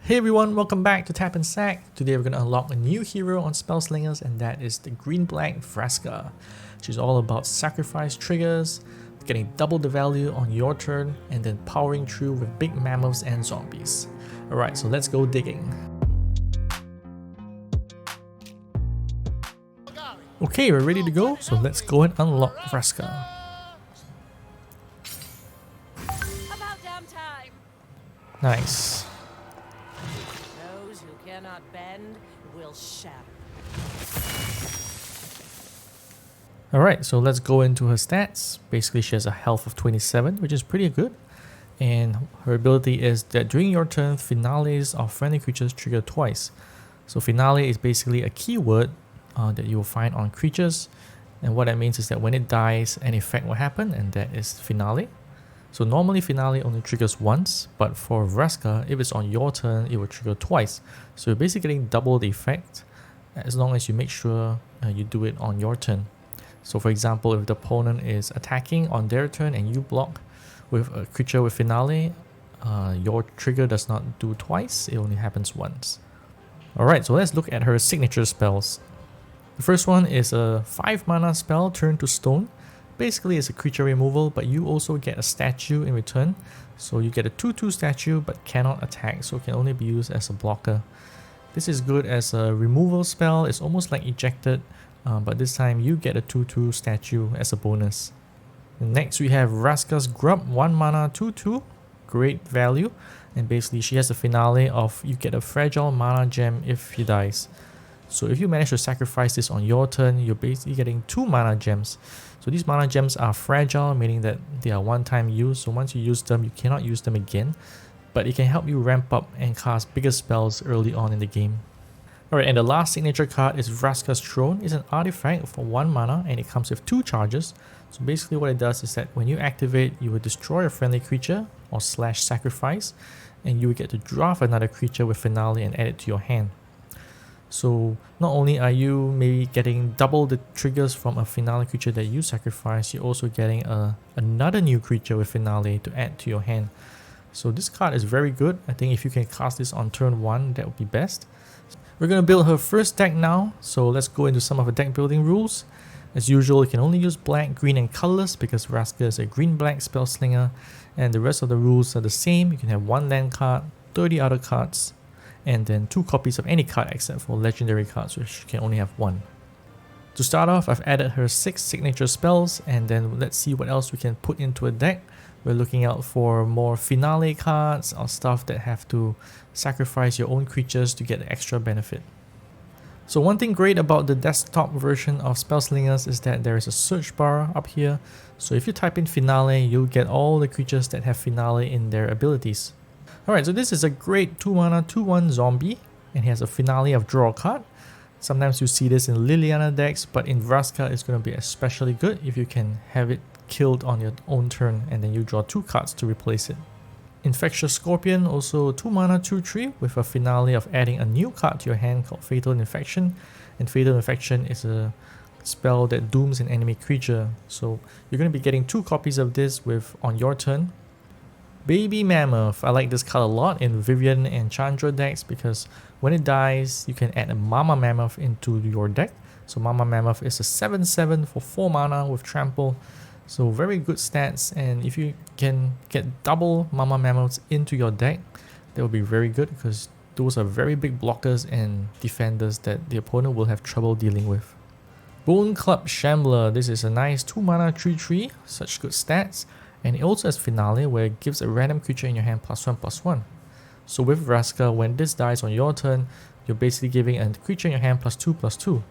Hey everyone, welcome back to Tap and Sack. Today we're going to unlock a new hero on Spellslingers, and that is the green-black Vraska. She's all about sacrifice triggers, getting double the value on your turn, and then powering through with big mammoths and zombies. Alright, so let's go digging. Okay, we're ready to go, so let's go and unlock Vraska. About damn time. Nice. Those who cannot bend will shatter. Alright, so let's go into her stats. Basically, she has a health of 27, which is pretty good. And her ability is that during your turn, finales of friendly creatures trigger twice. So finale is basically a keyword that you will find on creatures. And what that means is that when it dies, an effect will happen, and that is finale. So normally finale only triggers once, but for Vraska, if it's on your turn, it will trigger twice. So you're basically getting double the effect as long as you make sure you do it on your turn. So for example, if the opponent is attacking on their turn and you block with a creature with finale, your trigger does not do twice, it only happens once. Alright, so let's look at her signature spells. The first one is a 5 mana spell, Turn to Stone. Basically it's a creature removal, but you also get a statue in return. So you get a 2/2 statue but cannot attack, so it can only be used as a blocker. This is good as a removal spell. It's almost like Ejected, but this time you get a 2/2 statue as a bonus. Next we have Vraska's Grub, 1 mana 2/2, great value, and basically she has a finale of you get a fragile mana gem if he dies. So if you manage to sacrifice this on your turn, you're basically getting 2 mana gems. So these mana gems are fragile, meaning that they are one-time use, so once you use them, you cannot use them again, but it can help you ramp up and cast bigger spells early on in the game. Alright, and the last signature card is Vraska's Throne. It's an artifact for 1 mana and it comes with 2 charges. So basically what it does is that when you activate, you will destroy a friendly creature or slash sacrifice, and you will get to draft another creature with finale and add it to your hand. So not only are you maybe getting double the triggers from a finale creature that you sacrifice, you're also getting another new creature with finale to add to your hand. So this card is very good. I think if you can cast this on turn 1, that would be best. We're going to build her first deck now, so let's go into some of the deck building rules. As usual, you can only use black, green and colorless because Vraska is a green-black Spellslinger, and the rest of the rules are the same. You can have 1 land card, 30 other cards, and then 2 copies of any card except for legendary cards, which can only have 1. To start off, I've added her 6 signature spells, and then let's see what else we can put into a deck. We're looking out for more finale cards or stuff that have to sacrifice your own creatures to get the extra benefit. So one thing great about the desktop version of Spellslingers is that there is a search bar up here. So if you type in finale, you'll get all the creatures that have finale in their abilities. Alright, so this is a great 2 mana 2/1 zombie, and he has a finale of draw a card. Sometimes you see this in Liliana decks, but in Vraska it's going to be especially good if you can have it killed on your own turn and then you draw 2 cards to replace it. Infectious Scorpion, also 2 mana 2/3 with a finale of adding a new card to your hand called Fatal Infection. And Fatal Infection is a spell that dooms an enemy creature. So you're going to be getting 2 copies of this with on your turn. Baby Mammoth, I like this card a lot in Vivian and Chandra decks because when it dies, you can add a Mama Mammoth into your deck. So Mama Mammoth is a 7/7 for 4 mana with Trample. So very good stats, and if you can get double Mama Mammoths into your deck, that will be very good because those are very big blockers and defenders that the opponent will have trouble dealing with. Boneclub Shambler, this is a nice 2 mana 3/3, such good stats. And it also has finale where it gives a random creature in your hand +1/+1. So with Vraska, when this dies on your turn, you're basically giving a creature in your hand +2/+2.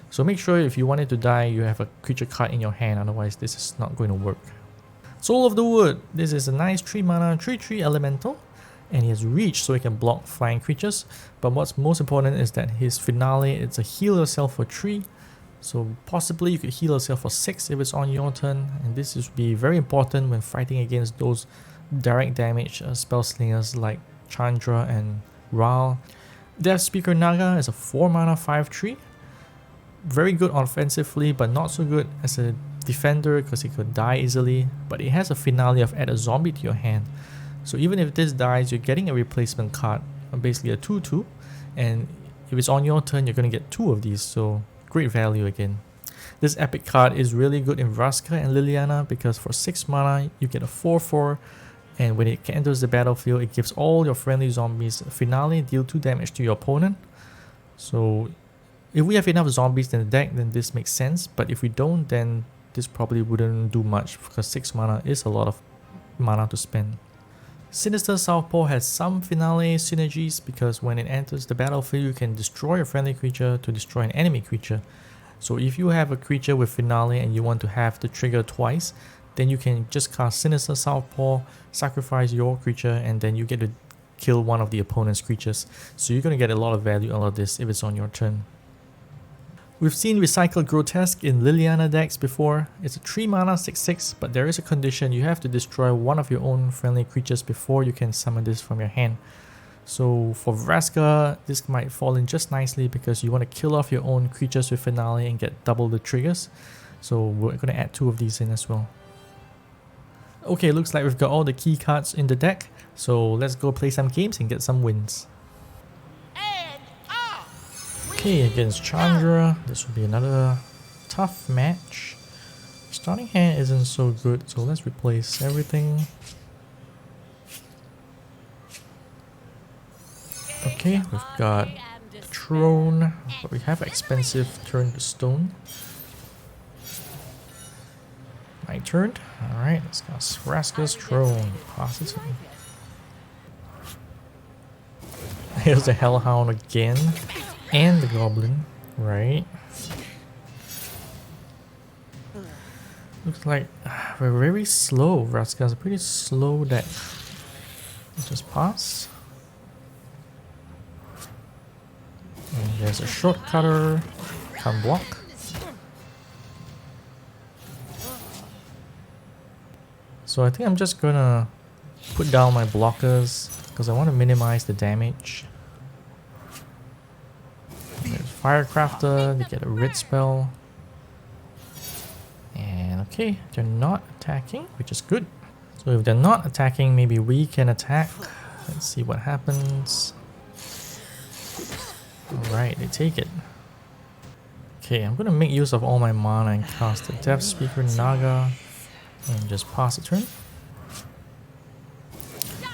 So make sure if you want it to die, you have a creature card in your hand, otherwise this is not going to work. Soul of the Wood, this is a nice 3 mana 3/3 elemental, and he has reach so he can block flying creatures. But what's most important is that his finale, it's a heal yourself for 3. So possibly you could heal yourself for 6 if it's on your turn, and this would be very important when fighting against those direct damage Spellslingers like Chandra and Ra. Deathspeaker Naga is a 4 mana 5/3. Very good offensively, but not so good as a defender because he could die easily. But it has a finale of add a zombie to your hand. So even if this dies, you're getting a replacement card. basically a 2/2, and if it's on your turn, you're going to get 2 of these, so great value again. This epic card is really good in Vraska and Liliana because for 6 mana, you get a 4/4, and when it enters the battlefield, it gives all your friendly zombies Finale, deal 2 damage to your opponent. So if we have enough zombies in the deck, then this makes sense, but if we don't, then this probably wouldn't do much because 6 mana is a lot of mana to spend. Sinister Southpaw has some Finale synergies because when it enters the battlefield, you can destroy a friendly creature to destroy an enemy creature. So if you have a creature with Finale and you want to have the trigger twice, then you can just cast Sinister Southpaw, sacrifice your creature, and then you get to kill one of the opponent's creatures. So you're going to get a lot of value out of this if it's on your turn. We've seen recycled Grotesque in Liliana decks before. It's a 3 mana 6/6, but there is a condition: you have to destroy one of your own friendly creatures before you can summon this from your hand. So for Vraska, this might fall in just nicely because you want to kill off your own creatures with Finale and get double the triggers. So we're going to add 2 of these in as well. Okay, looks like we've got all the key cards in the deck, so let's go play some games and get some wins. Okay, against Chandra, this will be another tough match. Starting hand isn't so good, so let's replace everything. Okay, we've got the Throne, but we have expensive Turn to Stone. My turn. Alright, let's go Vraska's Throne. Pass it. Here's the Hellhound again. And the Goblin. Right. Looks like we're very slow. Vraska's a pretty slow deck. Let's just pass. And there's a shortcutter. Can't block. So I think I'm just gonna put down my blockers because I want to minimize the damage. There's Firecrafter, they get a red spell. And okay, they're not attacking, which is good. So if they're not attacking, maybe we can attack. Let's see what happens. Alright, they take it. Okay, I'm gonna make use of all my mana and cast the Deathspeaker Naga. And just pass the turn.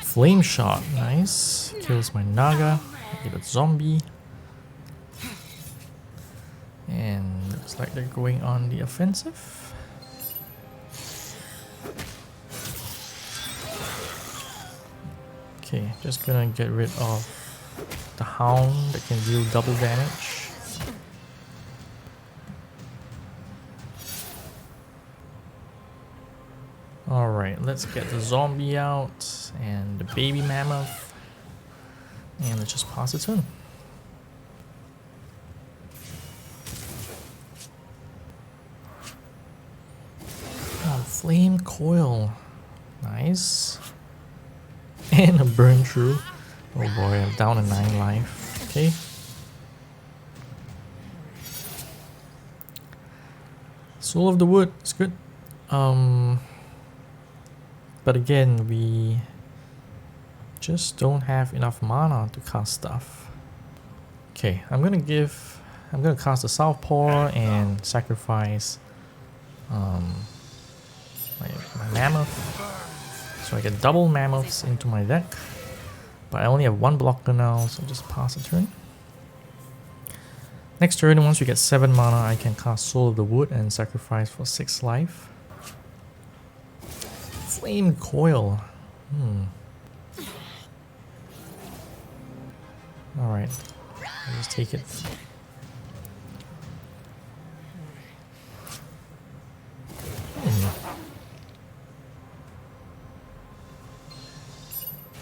Flame Shot, nice. Kills my Naga. Get a zombie. And looks like they're going on the offensive. Okay, just gonna get rid of the Hound that can deal double damage. Alright, let's get the zombie out and the baby mammoth. And let's just pass the turn. Oh, flame coil. Nice. And a burn through. Oh boy, I'm down to 9 life. Okay. Soul of the Wood, it's good. But again, we just don't have enough mana to cast stuff. Okay, I'm gonna cast the Southpaw and sacrifice my Mammoth. So I get double Mammoths into my deck. But I only have 1 blocker now, so just pass a turn. Next turn, once we get 7 mana, I can cast Soul of the Wood and sacrifice for 6 life. Flame Coil. Alright, I'll just take it.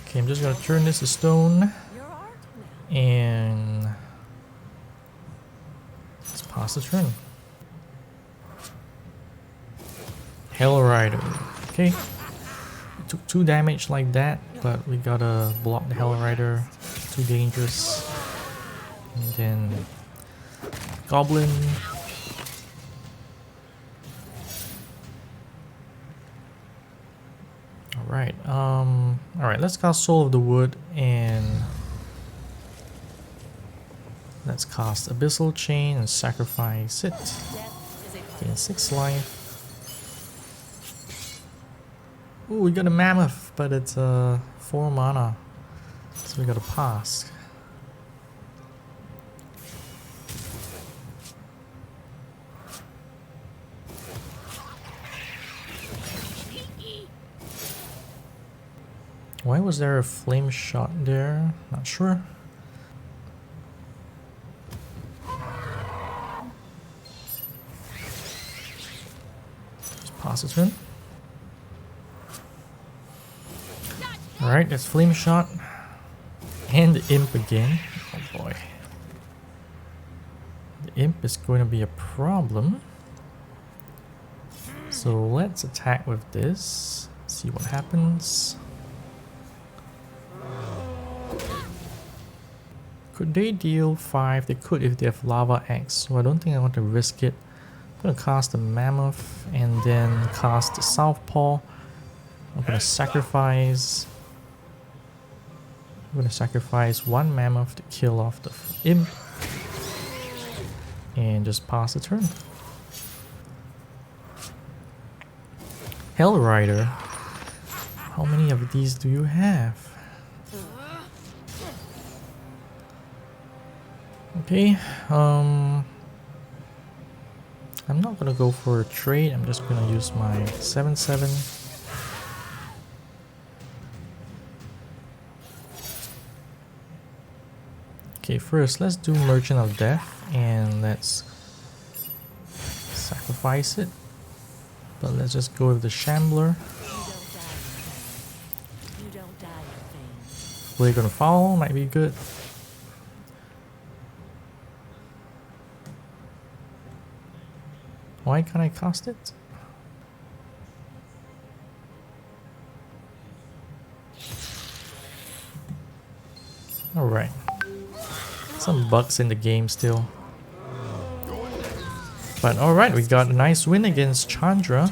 Okay, I'm just gonna turn this to stone. And let's pass the turn. Hell Rider. Okay. It took 2 damage like that, but we gotta block the Hell Rider. Too dangerous. And then Goblin. Alright, alright, let's cast Soul of the Wood and Let's cast Abyssal Chain and sacrifice it. Death is a Gain 6 life. Ooh, we got a Mammoth, but it's 4 mana. So we gotta pass. Why was there a flame shot there? Not sure. Just pass the turn. Alright, that's flame shot. And the imp again. Oh boy. The imp is going to be a problem. So let's attack with this. See what happens. Could they deal 5? They could if they have Lava Axe, so I don't think I want to risk it. I'm going to cast the Mammoth and then cast the Southpaw. I'm going to sacrifice. I'm going to sacrifice 1 Mammoth to kill off the imp. And just pass the turn. Hell Rider. How many of these do you have? Okay, I'm not gonna go for a trade, I'm just gonna use my 7/7. Okay, first let's do Merchant of Death and let's sacrifice it. But let's just go with the Shambler. You don't die in vain. We're gonna fall, might be good. Why can't I cast it? Alright. Some bugs in the game still. But alright, we got a nice win against Chandra.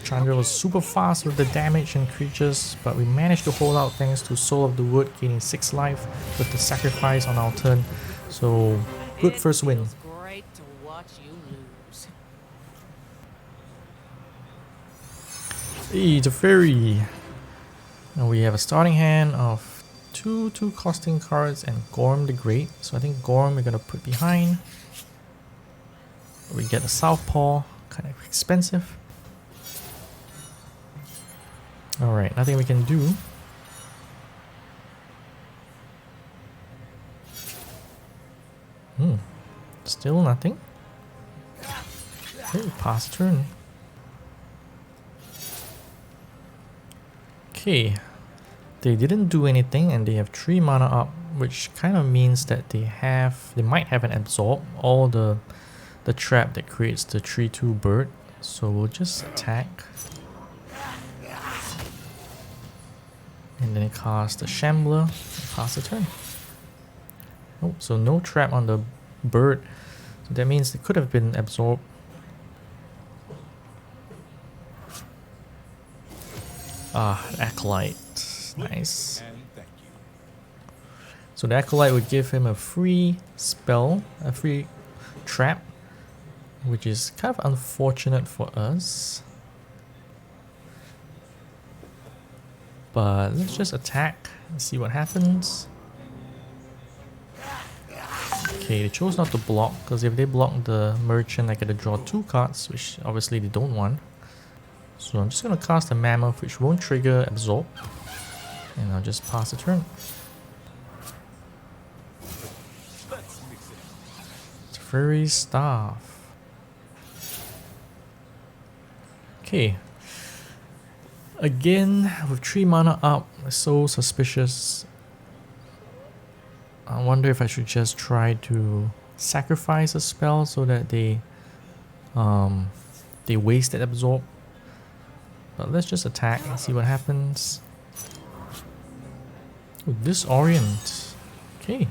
Chandra was super fast with the damage and creatures, but we managed to hold out thanks to Soul of the Wood, gaining 6 life with the sacrifice on our turn. So, good first win. Feels great to watch you lose. Hey, Teferi! And we have a starting hand of 2 costing cards and Gorm the Great. So I think Gorm we're gonna put behind. We get a Southpaw, kind of expensive. Alright, nothing we can do. Still nothing. Okay, pass turn. Okay, they didn't do anything and they have 3 mana up, which kind of means that they might have an absorb all the trap that creates the 3/2 bird. So we'll just attack. And then cast the Shambler and pass the turn. Oh, so no trap on the bird. So that means it could have been absorbed. Ah, Acolyte. Nice. So the Acolyte would give him a free spell, a free trap, which is kind of unfortunate for us. But let's just attack and see what happens. Okay, they chose not to block, because if they block the Merchant, I get to draw 2 cards, which obviously they don't want. So I'm just going to cast a Mammoth, which won't trigger Absorb. And I'll just pass the turn. Teferi Staff. Okay. Again, with 3 mana up, so suspicious. I wonder if I should just try to sacrifice a spell so that they waste that absorb. But let's just attack and see what happens. Oh, Disorient. Okay.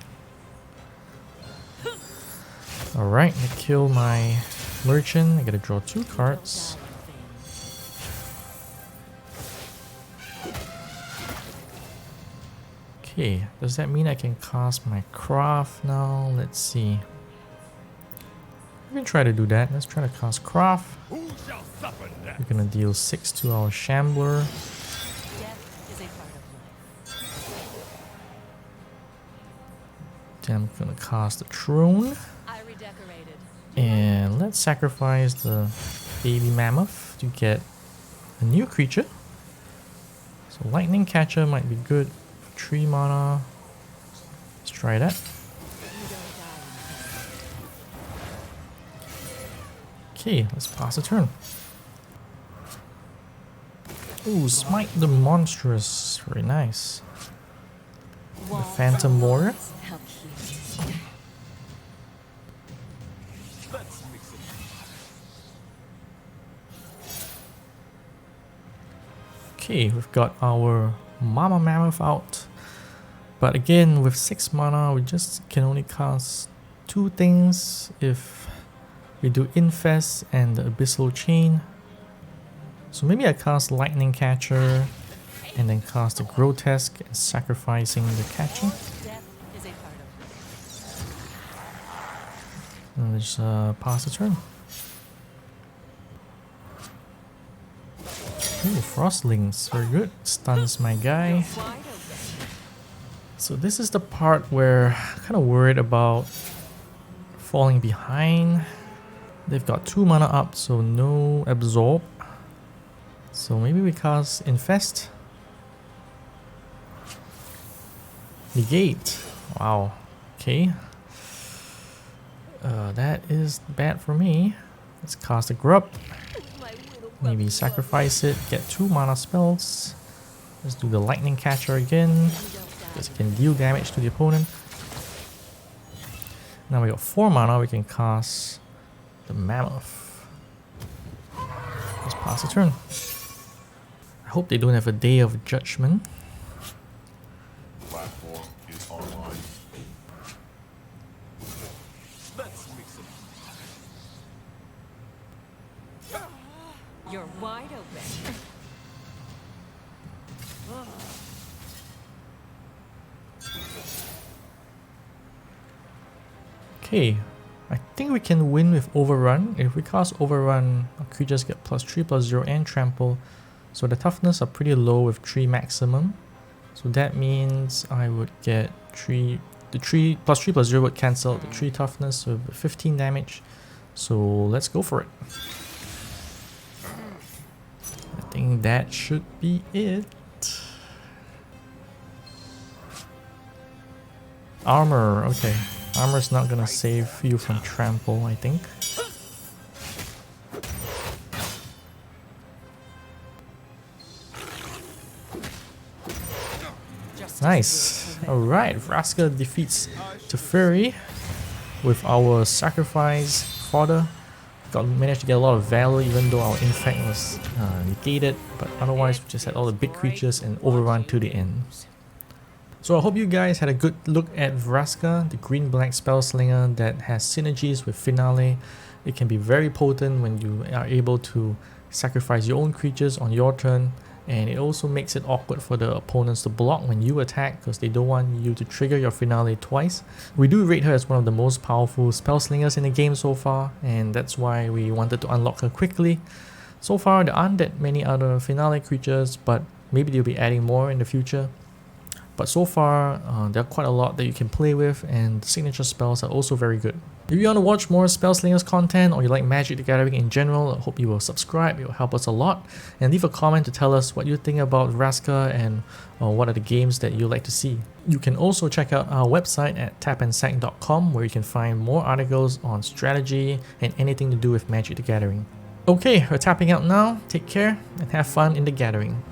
Alright, I kill my Merchant. I gotta draw 2 cards. Okay, does that mean I can cast my Krav now? Let's see. We can try to do that. Let's try to cast Krav. We're gonna deal 6 to our Shambler. Death is a part of life. Then I'm gonna cast the Throne. I redecorated. And let's sacrifice the baby Mammoth to get a new creature. So Lightning Catcher might be good for 3 mana. Let's try that. You don't die. Okay, let's pass the turn. Ooh, Smite the Monstrous. Very nice. The Phantom Warrior. How cute. Okay, we've got our Mama Mammoth out. But again, with 6 mana, we just can only cast 2 things if we do Infest and the Abyssal Chain. So maybe I cast Lightning Catcher and then cast the Grotesque and sacrificing the Catcher. Death is a part of life. And let's pass the turn. Ooh, Frostlings, very good. Stuns my guy. Wide open. So this is the part where I'm kind of worried about falling behind. They've got 2 mana up, so no Absorb. So maybe we cast Infest. Negate. Wow. Okay. That is bad for me. Let's cast a Grub. My little Maybe sacrifice it, get 2 mana spells. Let's do the Lightning Catcher again. Because it can deal damage to the opponent. Now we got 4 mana, we can cast the Mammoth. Let's pass the turn. I hope they don't have a Day of Judgment. Platform is online. Let's mix it. You're wide open. Okay, I think we can win with Overrun. If we cast Overrun, our creatures get +3/+0 and Trample. So the toughness are pretty low with 3 maximum. So that means I would get 3, the 3 +3/+0 would cancel out the 3 toughness, so 15 damage. So let's go for it. I think that should be it. Armor, okay. Armor's not gonna save you from trample, I think. Nice. Alright, Vraska defeats Teferi with our sacrifice fodder. Managed to get a lot of value even though our infect was negated, but otherwise we just had all the big creatures and overrun to the end. So I hope you guys had a good look at Vraska, the green-black Spellslinger that has synergies with Finale. It can be very potent when you are able to sacrifice your own creatures on your turn, and it also makes it awkward for the opponents to block when you attack because they don't want you to trigger your Finale twice. We do rate her as one of the most powerful Spellslingers in the game so far, and that's why we wanted to unlock her quickly. So far there aren't that many other Finale creatures, but maybe they'll be adding more in the future. But so far, there are quite a lot that you can play with, and the signature spells are also very good. If you want to watch more Spellslingers content, or you like Magic the Gathering in general, I hope you will subscribe, it will help us a lot. And leave a comment to tell us what you think about Vraska and what are the games that you like to see. You can also check out our website at tapandsack.com, where you can find more articles on strategy and anything to do with Magic the Gathering. Okay, we're tapping out now. Take care and have fun in the gathering.